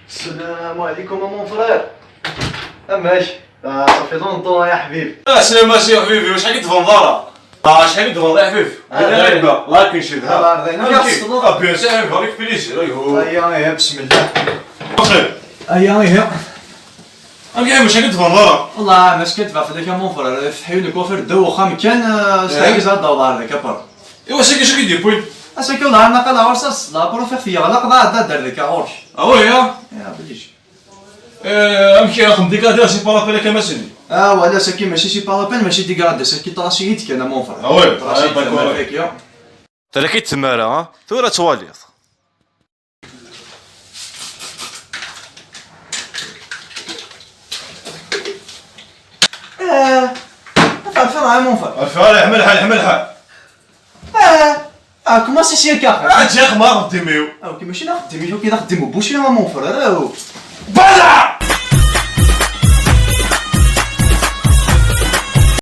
السلام عليكم مون فرير. ماشي. صافي لونطون يا حبيبي. سلامات يا حبيبي، واش حكيت فنظاره؟ شحال تفضل يا حبيبي؟ انا لعبه الله كنشدها. الله يرضينا فيك الصدور. بيان سور افيك بليزير. هيا بسم الله. خير. هيا. كاين واش حكيت فنظاره؟ والله ما سكت في ذاك مون فرير فتحوا لي كوافير دوخه مكان استعيز هذا الدور هذاك بار. ايوا ساكي كيدير بوين. اساكي والله انا قال ورصاص لا بروفير فيا لا قضا دار لك اورش. وي يا بليش. امشي اخم ديكادير سي با لابيل كماسني. ولا ساكي ماشي سي با لابين ماشي ديكادير ساكي طراشيتك انا مون فرير. وي داكور فيك يا. تراكي تماره ها ثورة تواليط. فين راهي مون فرير؟ فعلا حمل حال. كوما سي كافي. انت يا اخ ما خدميو. كي ماشي نخدم كي نخدمو بوشي مون فرير. بلا